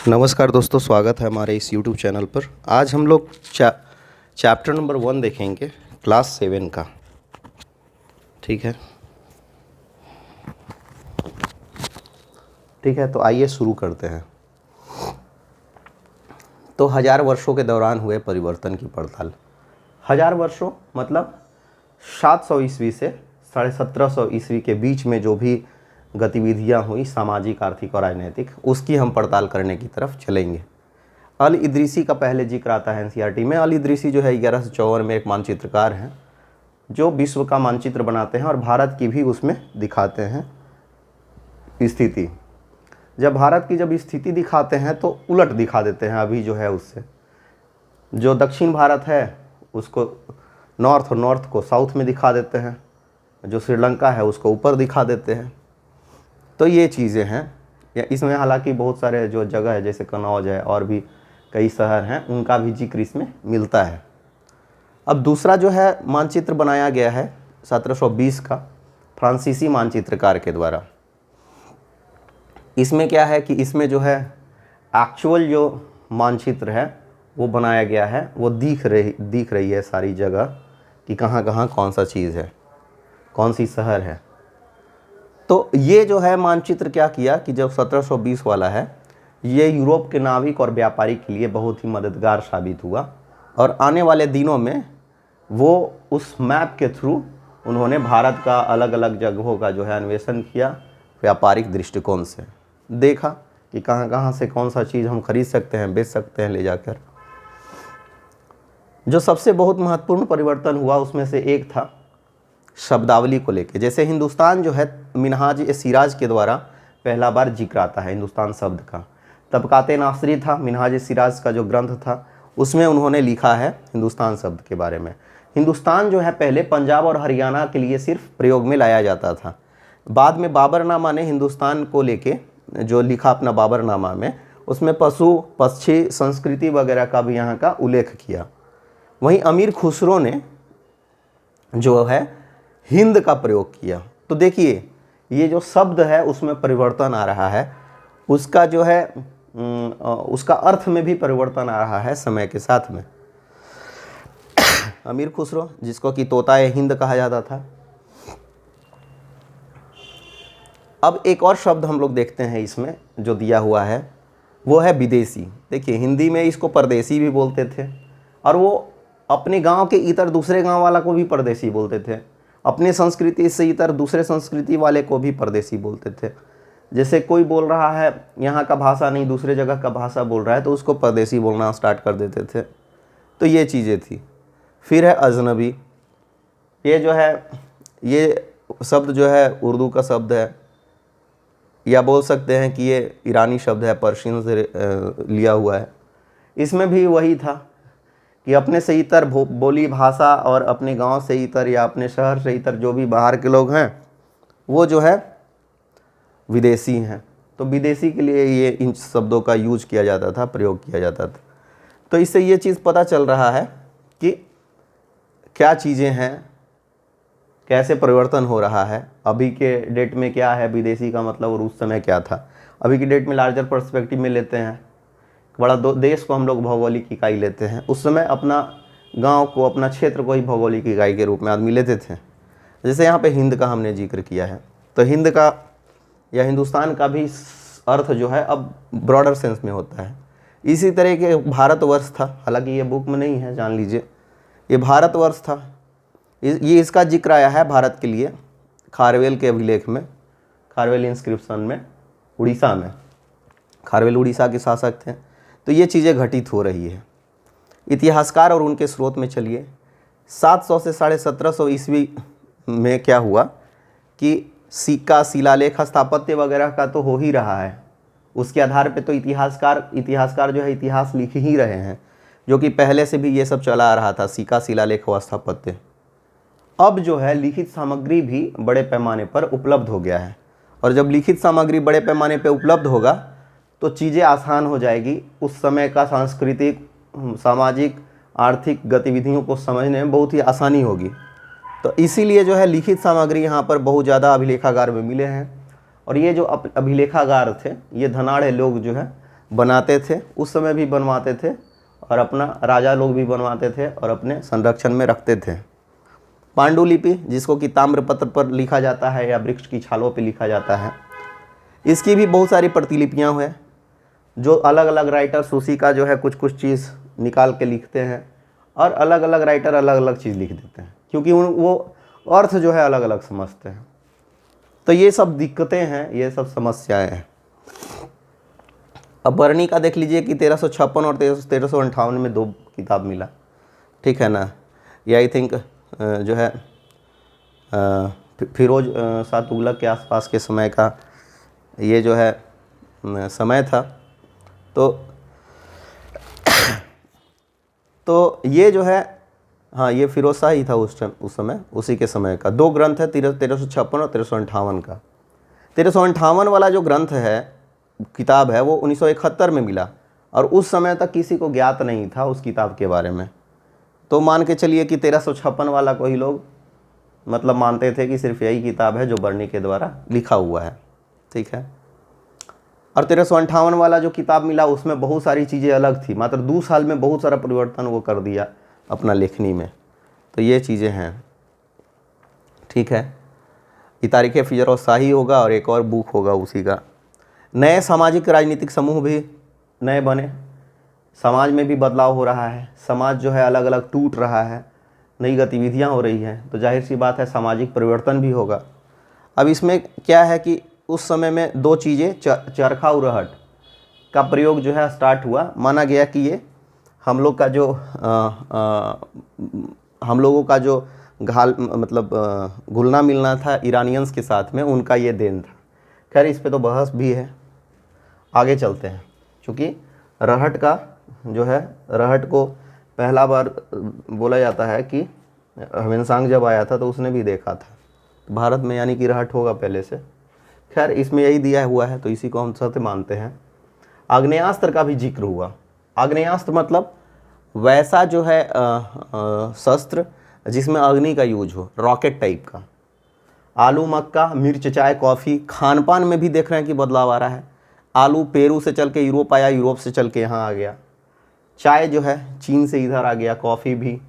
नमस्कार दोस्तों, स्वागत है हमारे इस YouTube चैनल पर। आज हम लोग चैप्टर नंबर 1 देखेंगे, क्लास 7 का। ठीक है, तो आइए शुरू करते हैं। तो 1000 वर्षों के दौरान हुए परिवर्तन की पड़ताल। 1000 वर्षों मतलब 700 ईस्वी से 1750 ईस्वी के बीच में जो भी गतिविधियां हुई, सामाजिक, आर्थिक और राजनीतिक, उसकी हम पड़ताल करने की तरफ चलेंगे। अल इदरीसी का पहले जिक्र आता है एनसीईआरटी में। अल इदरीसी जो है 1154 में एक मानचित्रकार हैं जो विश्व का मानचित्र बनाते हैं और भारत की भी उसमें दिखाते हैं स्थिति। जब भारत की स्थिति दिखाते हैं तो उलट दिखा देते हैं अभी जो है उससे। जो दक्षिण भारत है उसको नॉर्थ और नॉर्थ को साउथ में दिखा देते हैं, जो श्रीलंका है उसको ऊपर दिखा देते हैं। तो ये चीज़ें हैं। या इसमें हालांकि बहुत सारे जो जगह है जैसे कनौज है और भी कई शहर हैं, उनका भी जिक्र इसमें मिलता है। अब दूसरा जो है मानचित्र बनाया गया है 1720 का फ्रांसीसी मानचित्रकार के द्वारा। इसमें क्या है कि इसमें जो है एक्चुअल जो मानचित्र है वो बनाया गया है, वो दिख रही है सारी जगह कि कहाँ कहाँ कौन सा चीज़ है, कौन सी शहर है। तो ये जो है मानचित्र क्या किया कि जब 1720 वाला है, ये यूरोप के नाविक और व्यापारी के लिए बहुत ही मददगार साबित हुआ। और आने वाले दिनों में वो उस मैप के थ्रू उन्होंने भारत का अलग अलग जगहों का जो है अन्वेषण किया, व्यापारिक दृष्टिकोण से देखा कि कहाँ कहाँ से कौन सा चीज़ हम खरीद सकते हैं, बेच सकते हैं ले जाकर। जो सबसे बहुत महत्वपूर्ण परिवर्तन हुआ उसमें से एक था शब्दावली को लेके। जैसे हिंदुस्तान जो है मिन्हाज-ए-सिराज के द्वारा पहला बार जिक्र आता है हिंदुस्तान शब्द का। तबकाते नासरी था, मिन्हाज-ए-सिराज का जो ग्रंथ था उसमें उन्होंने लिखा है हिंदुस्तान शब्द के बारे में। हिंदुस्तान जो है पहले पंजाब और हरियाणा के लिए सिर्फ प्रयोग में लाया जाता था। बाद में बाबरनामा ने हिंदुस्तान को लेके जो लिखा अपना बाबरनामा में, उसमें पशु पक्षी संस्कृति वगैरह का भी यहाँ का उल्लेख किया। वहीं अमीर खुसरो ने जो है हिंद का प्रयोग किया। तो देखिए ये जो शब्द है उसमें परिवर्तन आ रहा है, उसका जो है उसका अर्थ में भी परिवर्तन आ रहा है समय के साथ में। अमीर खुसरो जिसको कि तोताए हिंद कहा जाता था। अब एक और शब्द हम लोग देखते हैं इसमें जो दिया हुआ है, वो है विदेशी। देखिए हिंदी में इसको परदेसी भी बोलते थे और वो अपने गांव के इतर दूसरे गांव वाला को भी परदेसी बोलते थे, अपने संस्कृति से इतर दूसरे संस्कृति वाले को भी परदेसी बोलते थे। जैसे कोई बोल रहा है यहाँ का भाषा नहीं दूसरे जगह का भाषा बोल रहा है तो उसको परदेसी बोलना स्टार्ट कर देते थे। तो ये चीज़ें थी। फिर है अजनबी। ये जो है ये शब्द जो है उर्दू का शब्द है, या बोल सकते हैं कि ये ईरानी शब्द है, पर्शियन से लिया हुआ है। इसमें भी वही था कि अपने से इतर बोली भाषा और अपने गांव से इतर या अपने शहर से इतर जो भी बाहर के लोग हैं वो जो है विदेशी हैं। तो विदेशी के लिए ये इन शब्दों का यूज किया जाता था, प्रयोग किया जाता था। तो इससे ये चीज़ पता चल रहा है कि क्या चीज़ें हैं, कैसे परिवर्तन हो रहा है। अभी के डेट में क्या है विदेशी का मतलब और उस समय क्या था। अभी की डेट में लार्जर पर्सपेक्टिव में लेते हैं, बड़ा देश को हम लोग भौगोलिक इकाई लेते हैं। उस समय अपना गांव को, अपना क्षेत्र को ही भौगोलिक इकाई के रूप में आदमी लेते थे। जैसे यहाँ पे हिंद का हमने जिक्र किया है, तो हिंद का या हिंदुस्तान का भी अर्थ जो है अब ब्रॉडर सेंस में होता है। इसी तरह के भारतवर्ष था, हालांकि ये बुक में नहीं है, जान लीजिए ये भारतवर्ष था। ये इसका जिक्र आया है भारत के लिए खारवेल के अभिलेख में, खारवेल इंस्क्रिप्शन में, उड़ीसा में। खारवेल उड़ीसा के शासक थे। तो ये चीज़ें घटित हो रही है। इतिहासकार और उनके स्रोत में चलिए 700 से 1750 ईस्वी में क्या हुआ कि सिक्का, शिलालेख, स्थापत्य वगैरह का तो हो ही रहा है। उसके आधार पे तो इतिहासकार जो है इतिहास लिख ही रहे हैं, जो कि पहले से भी ये सब चला आ रहा था, सिक्का, शिलालेख व स्थापत्य। अब जो है लिखित सामग्री भी बड़े पैमाने पर उपलब्ध हो गया है, और जब लिखित सामग्री बड़े पैमाने पर उपलब्ध होगा तो चीज़ें आसान हो जाएगी। उस समय का सांस्कृतिक, सामाजिक, आर्थिक गतिविधियों को समझने में बहुत ही आसानी होगी। तो इसीलिए जो है लिखित सामग्री यहाँ पर बहुत ज़्यादा अभिलेखागार में मिले हैं। और ये जो अभिलेखागार थे ये धनाढ़ लोग जो है बनाते थे, उस समय भी बनवाते थे और अपना राजा लोग भी बनवाते थे और अपने संरक्षण में रखते थे। पांडुलिपि, जिसको कि ताम्रपत्र पर लिखा जाता है या वृक्ष की छालों पर लिखा जाता है, इसकी भी बहुत सारी प्रतिलिपियाँ हुए, जो अलग अलग राइटर्स उसी का जो है कुछ कुछ चीज़ निकाल के लिखते हैं और अलग अलग राइटर अलग अलग चीज़ लिख देते हैं, क्योंकि वो अर्थ जो है अलग अलग समझते हैं। तो ये सब दिक्कतें हैं, ये सब समस्याएं हैं। अब बरनी का देख लीजिए कि 1356 और 1358 में 2 किताब मिला, ठीक है ना। ये आई थिंक जो है फिरोज शाह तुगलक के आसपास के समय का ये जो है समय था। तो ये जो है, हाँ, ये फिरोज शाह ही था उस समय, उसी के समय का 2 ग्रंथ है, 1356 और 1358 का। 1358 वाला जो ग्रंथ है, किताब है, वो 1971 में मिला और उस समय तक किसी को ज्ञात नहीं था उस किताब के बारे में। तो मान के चलिए कि 1356 वाला को ही लोग मतलब मानते थे कि सिर्फ यही किताब है जो बर्नी के द्वारा लिखा हुआ है, ठीक है। और 1358 वाला जो किताब मिला उसमें बहुत सारी चीज़ें अलग थी, मात्र 2 साल में बहुत सारा परिवर्तन वो कर दिया अपना लेखनी में। तो ये चीज़ें हैं, ठीक है। ये तारीख़ फिरोज़ शाही होगा और एक और बुक होगा उसी का। नए सामाजिक राजनीतिक समूह भी नए बने, समाज में भी बदलाव हो रहा है, समाज जो है अलग अलग टूट रहा है, नई गतिविधियां हो रही हैं, तो जाहिर सी बात है सामाजिक परिवर्तन भी होगा। अब इसमें क्या है कि उस समय में 2 चीज़ें, चरखा और रहट का प्रयोग जो है स्टार्ट हुआ। माना गया कि ये हम लोग का जो हम लोगों का जो घुलना मिलना था ईरानियंस के साथ में, उनका ये देन था। खैर इस पे तो बहस भी है, आगे चलते हैं। क्योंकि रहट का जो है, रहट को पहला बार बोला जाता है कि ह्वेनसांग जब आया था तो उसने भी देखा था भारत में, यानी कि रहट होगा पहले से। खैर इसमें यही दिया हुआ है तो इसी को हम सत्य मानते हैं। आग्नेयास्त्र का भी जिक्र हुआ। आग्नेयास्त्र मतलब वैसा जो है शस्त्र जिसमें अग्नि का यूज हो, रॉकेट टाइप का। आलू, मक्का, मिर्च, चाय, कॉफ़ी, खान पान में भी देख रहे हैं कि बदलाव आ रहा है। आलू पेरू से चल के यूरोप आया, यूरोप से चल के यहाँ आ गया। चाय जो है चीन से इधर आ गया, कॉफ़ी भी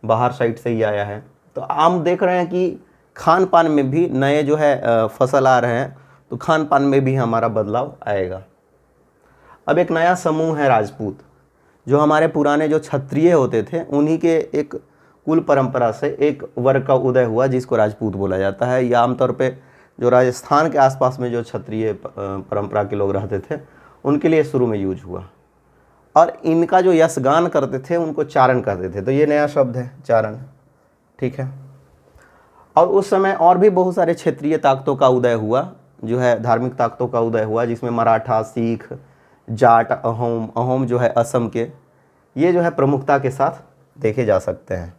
बाहर साइड से ही आया है। तो हम देख रहे हैं कि खान पान में भी नए जो है फसल आ रहे हैं, तो खान पान में भी हमारा बदलाव आएगा। अब एक नया समूह है राजपूत, जो हमारे पुराने जो क्षत्रिय होते थे उन्हीं के एक कुल परंपरा से एक वर्ग का उदय हुआ जिसको राजपूत बोला जाता है। या आमतौर पे जो राजस्थान के आसपास में जो क्षत्रिय परंपरा के लोग रहते थे उनके लिए शुरू में यूज हुआ। और इनका जो यशगान करते थे उनको चारण कहते थे। तो ये नया शब्द है चारण, ठीक है। और उस समय और भी बहुत सारे क्षेत्रीय ताकतों का उदय हुआ, जो है धार्मिक ताकतों का उदय हुआ, जिसमें मराठा, सिख, जाट, अहोम जो है असम के, ये जो है प्रमुखता के साथ देखे जा सकते हैं।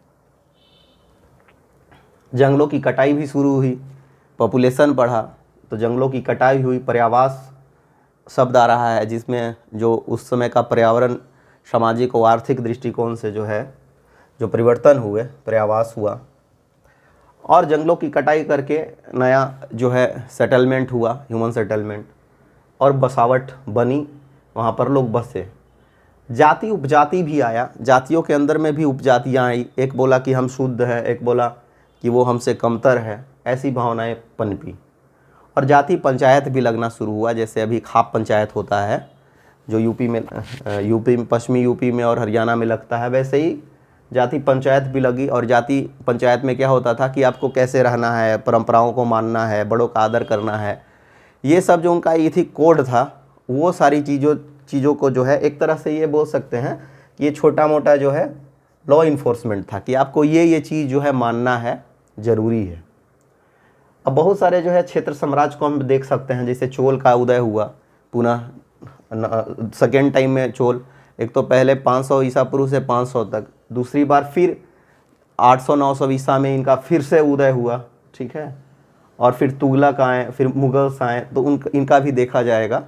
जंगलों की कटाई भी शुरू हुई, पॉपुलेशन बढ़ा तो जंगलों की कटाई हुई। पर्यावास शब्द आ रहा है, जिसमें जो उस समय का पर्यावरण सामाजिक और आर्थिक दृष्टिकोण से जो है जो परिवर्तन हुए, पर्यावास हुआ। और जंगलों की कटाई करके नया जो है सेटलमेंट हुआ, ह्यूमन सेटलमेंट, और बसावट बनी, वहाँ पर लोग बसे। जाति उपजाति भी आया, जातियों के अंदर में भी उपजातियाँ आई। एक बोला कि हम शुद्ध है, एक बोला कि वो हमसे कमतर है, ऐसी भावनाएं पनपी। और जाति पंचायत भी लगना शुरू हुआ, जैसे अभी खाप पंचायत होता है जो यूपी में पश्चिमी यूपी में और हरियाणा में लगता है, वैसे ही जाति पंचायत भी लगी। और जाति पंचायत में क्या होता था कि आपको कैसे रहना है, परंपराओं को मानना है, बड़ों का आदर करना है, ये सब जो उनका एथिक कोड था, वो सारी चीज़ों को जो है एक तरह से ये बोल सकते हैं कि ये छोटा मोटा जो है लॉ इन्फोर्समेंट था कि आपको ये चीज़ जो है मानना है, ज़रूरी है। अब बहुत सारे जो है क्षेत्र साम्राज्य को हम देख सकते हैं, जैसे चोल का उदय हुआ पुनः सेकेंड टाइम में। चोल एक तो पहले 500 ईसा पूर्व से 500 तक, दूसरी बार फिर 800-900 ईसा में इनका फिर से उदय हुआ, ठीक है। और फिर तुगलक आए, फिर मुगल्स आए, तो इनका भी देखा जाएगा,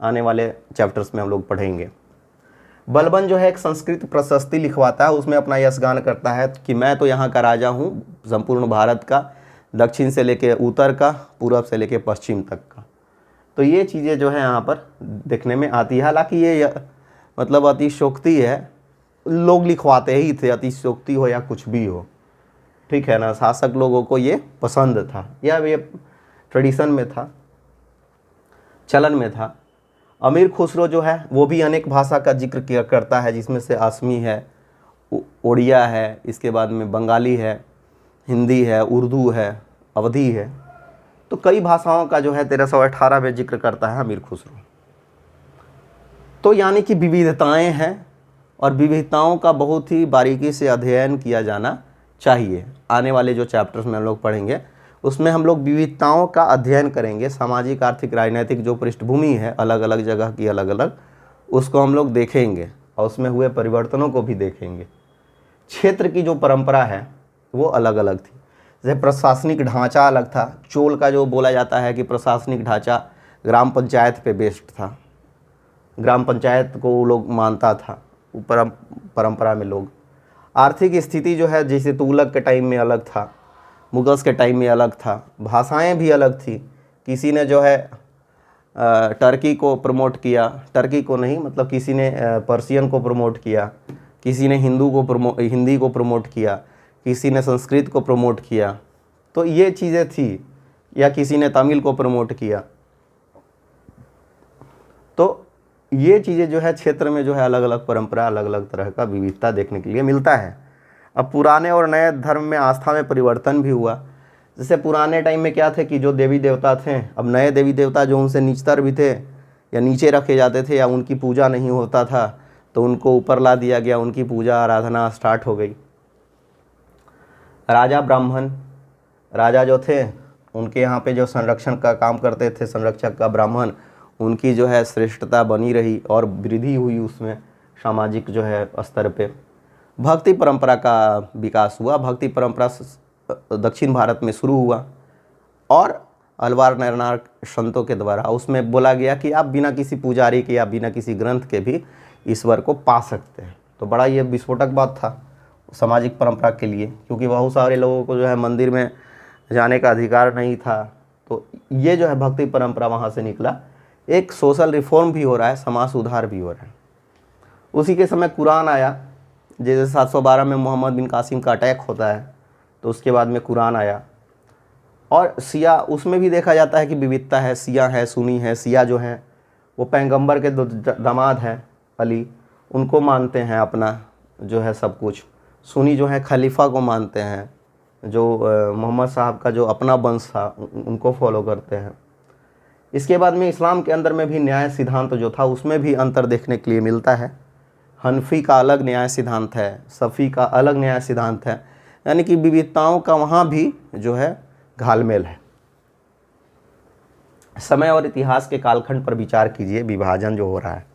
आने वाले चैप्टर्स में हम लोग पढ़ेंगे। बलबन जो है एक संस्कृत प्रशस्ति लिखवाता है, उसमें अपना यशगान करता है कि मैं तो यहाँ का राजा हूँ, संपूर्ण भारत का, दक्षिण से लेके उत्तर का, पूरब से लेके पश्चिम तक का। तो ये चीज़ें जो है यहाँ पर देखने में आती है। हालांकि ये मतलब अतिशयोक्ति है, लोग लिखवाते ही थे, अतिशयोक्ति हो या कुछ भी हो, ठीक है ना। शासक लोगों को ये पसंद था, या ये ट्रेडिशन में था, चलन में था। अमीर खुसरो जो है वो भी अनेक भाषा का जिक्र किया करता है, जिसमें से असमी है, उड़िया है, इसके बाद में बंगाली है, हिंदी है, उर्दू है, अवधी है। तो कई भाषाओं का जो है 1318 में जिक्र करता है अमीर खुसरो। तो यानी कि विविधताएं हैं, और विविधताओं का बहुत ही बारीकी से अध्ययन किया जाना चाहिए। आने वाले जो चैप्टर्स में हम लोग पढ़ेंगे उसमें हम लोग विविधताओं का अध्ययन करेंगे। सामाजिक, आर्थिक, राजनीतिक जो पृष्ठभूमि है अलग अलग जगह की, अलग अलग, उसको हम लोग देखेंगे और उसमें हुए परिवर्तनों को भी देखेंगे। क्षेत्र की जो परंपरा है वो अलग अलग थी। जैसे प्रशासनिक ढांचा अलग था। चोल का जो बोला जाता है कि प्रशासनिक ढांचा ग्राम पंचायत पे बेस्ड था, ग्राम पंचायत को वो लोग मानता था परंपरा में लोग। आर्थिक स्थिति जो है जैसे तुगलक के टाइम में अलग था, मुगल्स के टाइम में अलग था। भाषाएं भी अलग थी। किसी ने जो है टर्की को प्रमोट किया, टर्की को नहीं मतलब किसी ने पर्शियन को प्रमोट किया, किसी ने हिंदी को प्रमोट किया, किसी ने संस्कृत को प्रमोट किया। तो ये चीज़ें थी, या किसी ने तमिल को प्रमोट किया। तो ये चीज़ें जो है क्षेत्र में जो है अलग अलग परंपरा, अलग अलग तरह का विविधता देखने के लिए मिलता है। अब पुराने और नए धर्म में आस्था में परिवर्तन भी हुआ। जैसे पुराने टाइम में क्या थे कि जो देवी देवता थे, अब नए देवी देवता जो उनसे नीचतर भी थे या नीचे रखे जाते थे या उनकी पूजा नहीं होता था, तो उनको ऊपर ला दिया गया, उनकी पूजा आराधना स्टार्ट हो गई। राजा ब्राह्मण, राजा जो थे उनके यहाँ पे जो संरक्षण का काम करते थे, संरक्षक का ब्राह्मण, उनकी जो है श्रेष्ठता बनी रही और वृद्धि हुई उसमें सामाजिक जो है स्तर पे। भक्ति परंपरा का विकास हुआ। भक्ति परंपरा दक्षिण भारत में शुरू हुआ और अलवार नरनार संतों के द्वारा उसमें बोला गया कि आप बिना किसी पुजारी के या बिना किसी ग्रंथ के भी ईश्वर को पा सकते हैं। तो बड़ा ये विस्फोटक बात था सामाजिक परंपरा के लिए, क्योंकि बहुत सारे लोगों को जो है मंदिर में जाने का अधिकार नहीं था। तो ये जो है भक्ति परंपरा वहाँ से निकला। एक सोशल रिफॉर्म भी हो रहा है, समाज सुधार भी हो रहा है। उसी के समय कुरान आया। जैसे 712 में मोहम्मद बिन कासिम का अटैक होता है, तो उसके बाद में कुरान आया। और सिया, उसमें भी देखा जाता है कि विविधता है। सिया है, सुन्नी है। सिया जो हैं वो पैगंबर के दामाद हैं अली, उनको मानते हैं अपना जो है सब कुछ। सुन्नी जो है खलीफा को मानते हैं, जो मोहम्मद साहब का जो अपना वंश था उनको फॉलो करते हैं। इसके बाद में इस्लाम के अंदर में भी न्याय सिद्धांत जो था उसमें भी अंतर देखने के लिए मिलता है। हनफी का अलग न्याय सिद्धांत है, सफ़ी का अलग न्याय सिद्धांत है, यानी कि विविधताओं का वहाँ भी जो है घालमेल है। समय और इतिहास के कालखंड पर विचार कीजिए, विभाजन जो हो रहा है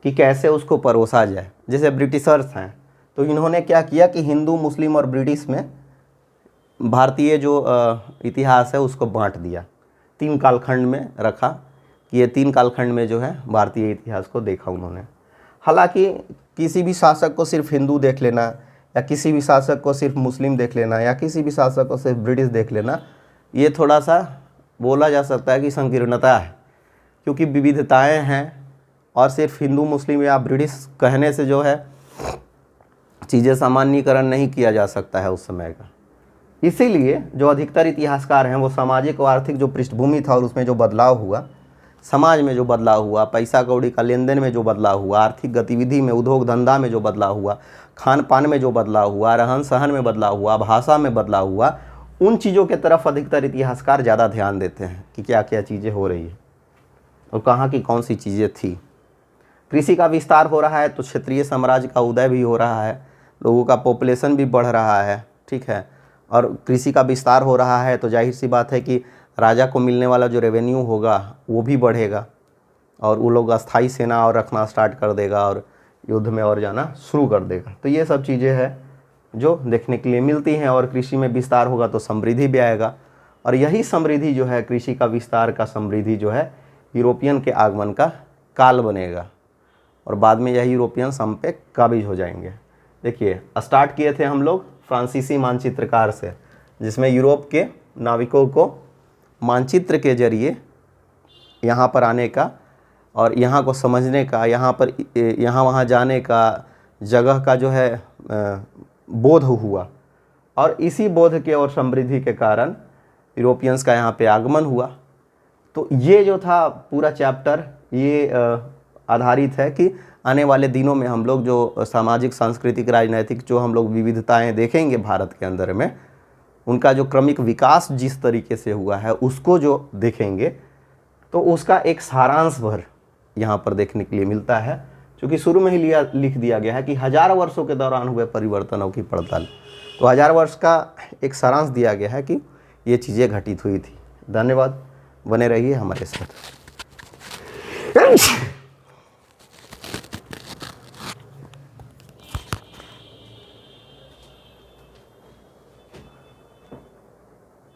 कि कैसे उसको परोसा जाए। जैसे ब्रिटिशर्स हैं, तो इन्होंने क्या किया कि हिंदू, मुस्लिम और ब्रिटिश में भारतीय जो इतिहास है उसको बांट दिया। 3 कालखंड में रखा कि ये 3 कालखंड में जो है भारतीय इतिहास को देखा उन्होंने। हालांकि किसी भी शासक को सिर्फ हिंदू देख लेना, या किसी भी शासक को सिर्फ मुस्लिम देख लेना, या किसी भी शासक को सिर्फ ब्रिटिश देख लेना, ये थोड़ा सा बोला जा सकता है कि संकीर्णता है, क्योंकि विविधताएं हैं और सिर्फ हिंदू, मुस्लिम या ब्रिटिश कहने से जो है चीज़ें सामान्यीकरण नहीं किया जा सकता है उस समय का। इसीलिए जो अधिकतर इतिहासकार हैं वो सामाजिक और आर्थिक जो पृष्ठभूमि था और उसमें जो बदलाव हुआ, समाज में जो बदलाव हुआ, पैसा कौड़ी का लेन देन में जो बदलाव हुआ, आर्थिक गतिविधि में, उद्योग धंधा में जो बदलाव हुआ, खान पान में जो बदलाव हुआ, रहन सहन में बदलाव हुआ, भाषा में बदलाव हुआ, उन चीज़ों के तरफ अधिकतर इतिहासकार ज़्यादा ध्यान देते हैं कि क्या क्या चीज़ें हो रही है और कहाँ की कौन सी चीज़ें थी। कृषि का विस्तार हो रहा है तो क्षेत्रीय साम्राज्य का उदय भी हो रहा है, लोगों का पॉपुलेशन भी बढ़ रहा है, ठीक है। और कृषि का विस्तार हो रहा है तो जाहिर सी बात है कि राजा को मिलने वाला जो रेवेन्यू होगा वो भी बढ़ेगा और वो लोग अस्थाई सेना और रखना स्टार्ट कर देगा और युद्ध में और जाना शुरू कर देगा। तो ये सब चीज़ें हैं जो देखने के लिए मिलती हैं। और कृषि में विस्तार होगा तो समृद्धि भी आएगा, और यही समृद्धि जो है, कृषि का विस्तार का समृद्धि जो है, यूरोपियन के आगमन का काल बनेगा और बाद में यही यूरोपियंस हम पे काबिज हो जाएंगे। देखिए, स्टार्ट किए थे हम लोग फ्रांसीसी मानचित्रकार से, जिसमें यूरोप के नाविकों को मानचित्र के जरिए यहाँ पर आने का और यहाँ को समझने का, यहाँ पर यहाँ वहाँ जाने का, जगह का जो है बोध हुआ। और इसी बोध के और समृद्धि के कारण यूरोपियंस का यहाँ पे आगमन हुआ। तो ये जो था पूरा चैप्टर, ये आधारित है कि आने वाले दिनों में हम लोग जो सामाजिक, सांस्कृतिक, राजनीतिक जो हम लोग विविधताएं देखेंगे भारत के अंदर में, उनका जो क्रमिक विकास जिस तरीके से हुआ है उसको जो देखेंगे तो उसका एक सारांश भर यहाँ पर देखने के लिए मिलता है। क्योंकि शुरू में ही लिख दिया गया है कि 1000 वर्षों के दौरान हुए परिवर्तनों की पड़ताल, तो 1000 वर्ष का एक सारांश दिया गया है कि ये चीज़ें घटित हुई थी। धन्यवाद, बने रहिए हमारे साथ।